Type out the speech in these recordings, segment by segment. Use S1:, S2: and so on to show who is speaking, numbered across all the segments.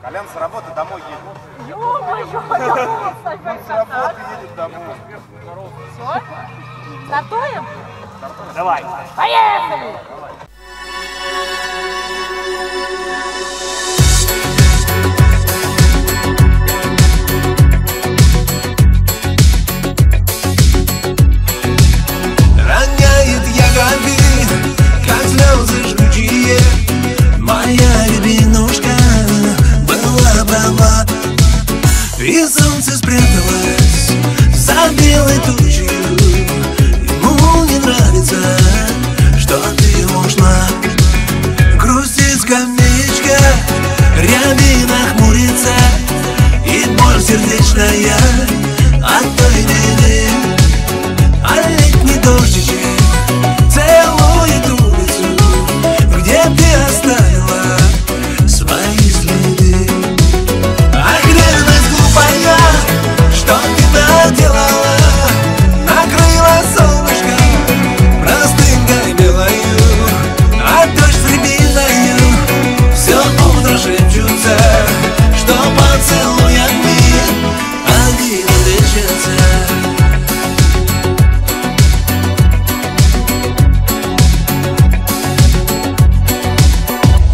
S1: Колян с работы домой едет.
S2: Ё-моё,
S1: Он с работы едет домой.
S2: Все? Стартуем?
S3: Давай.
S2: Поехали!
S4: Роняет ягоды, как слезы жгучие. Моя рябинушка была права, и солнце спряталось за белой тучей. Ему не нравится, что ты ушла. Грустит скамеечка, рябина хмурится, и боль сердечная от той беды. А летний дождичек целует улицу, где ты оставила свои следы. Ах, ревность глупая, что ты наделала, накрыла солнышко простынкой белою, а дождь с рябиною все утро шепчутся, что поцелуями они лечатся.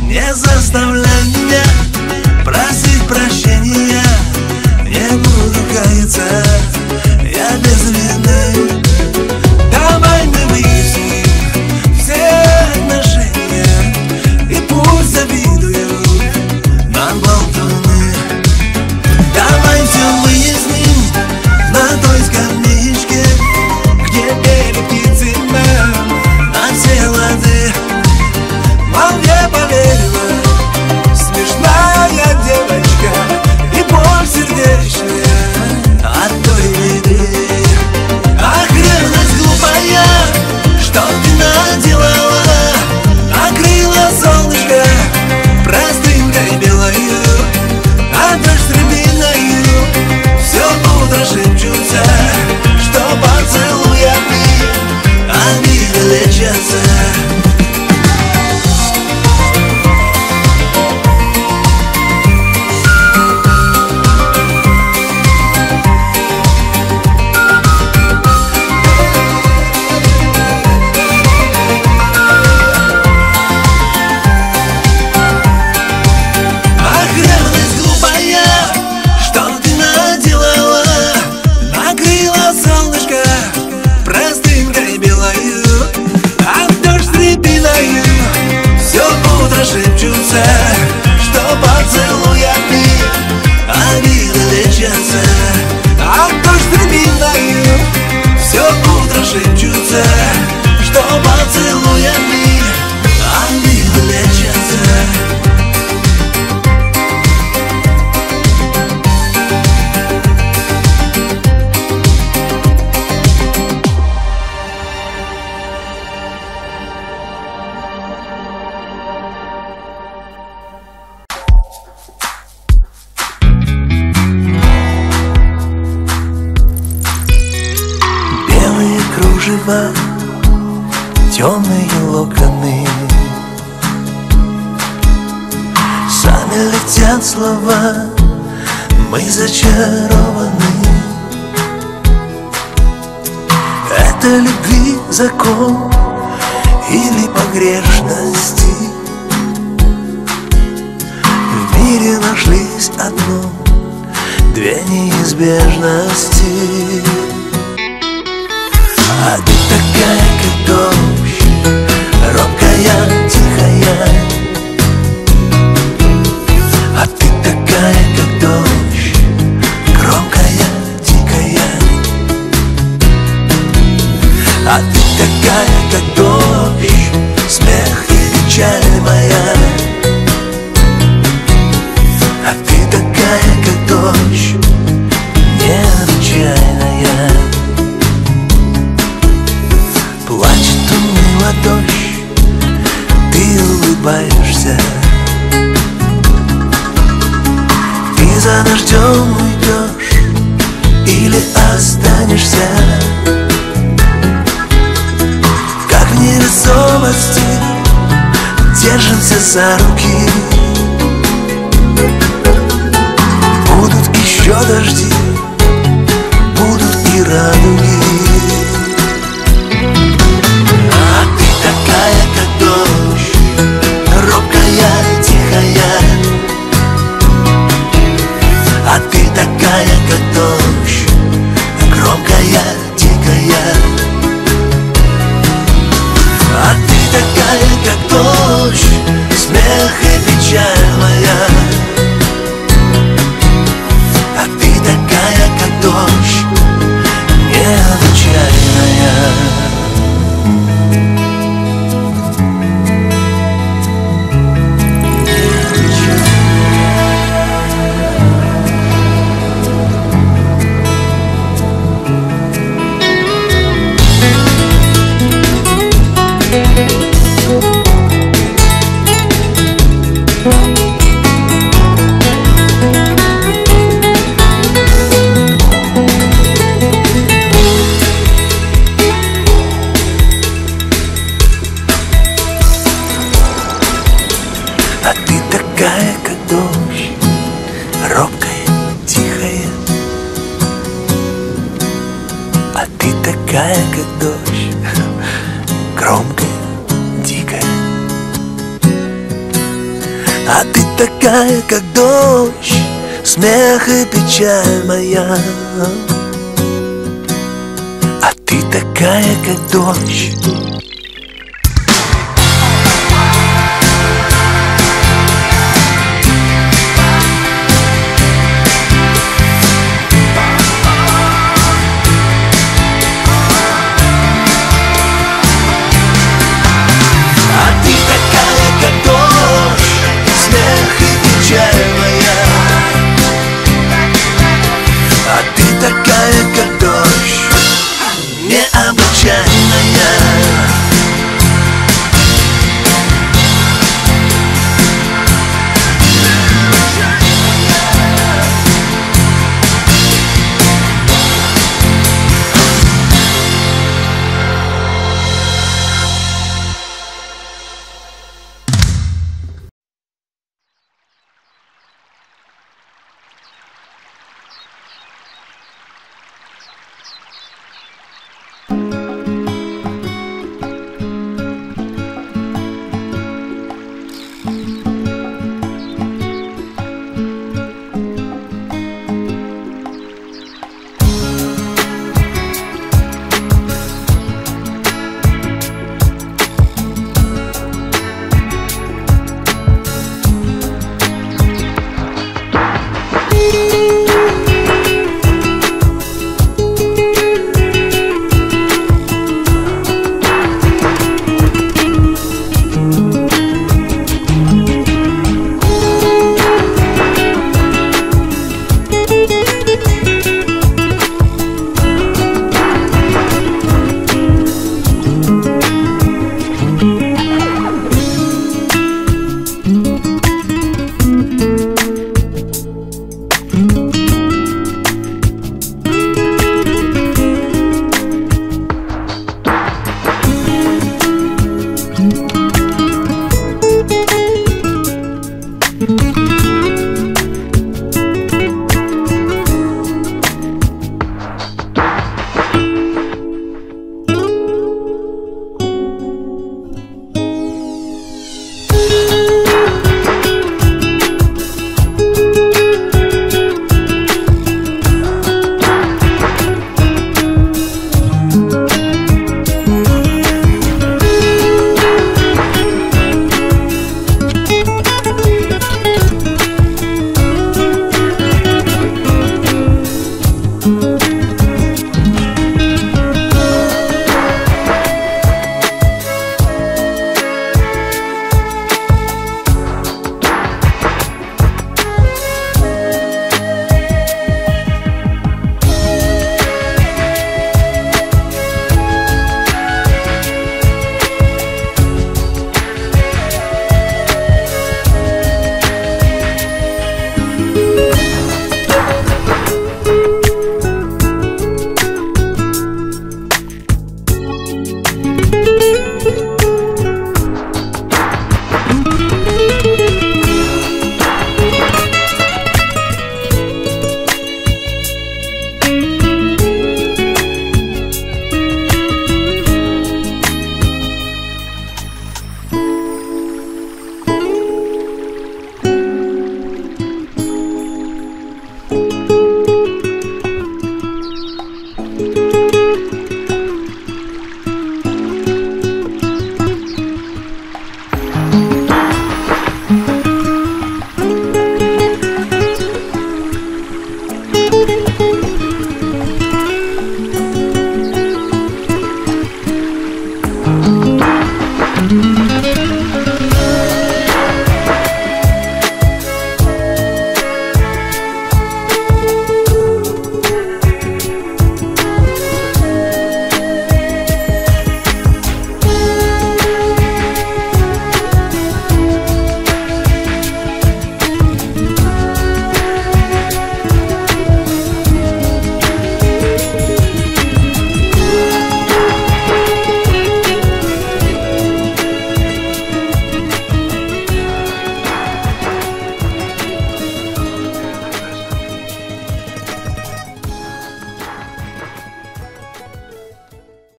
S4: Не заставляй меня просить прощения, не буду каяться, я без вины. Давай мы выясним все отношения, и пусть завидуют нам болтуны. Давай все выясним на той скамеечке, где пели птицы нам на все лады. Мам, я поверила, смешная девочка, и боль сердечная от той беды. Ах, ревность глупая, что ты наделала, накрыла солнышко простынкой белою, а дождь с рябиною все утро шепчутся, что поцелуями они лечатся. Шепчутся, что поцелуями они лечатся. А дождь с рябиною все утро шепчутся, что поцелуями они лечатся. Темные локоны, сами летят слова, мы зачарованы. Это любви закон или погрешности? В мире нашлись две неизбежности. А ты такая, как дождь, робкая, тихая. А ты такая, как дождь, громкая, дикая. А ты такая, как дождь, смех и печаль моя. А ты такая, как дождь, необычайная. Плачет уныло дождь, ты улыбаешься. Ты за дождем уйдешь или останешься, как в невесомости держимся за руки. такая, как дождь, робкая, тихая. А ты такая, как дождь, громкая, дикая. А ты такая, как дождь, смех и печаль моя. А ты такая, как дождь. Такая, как дождь, необычайная.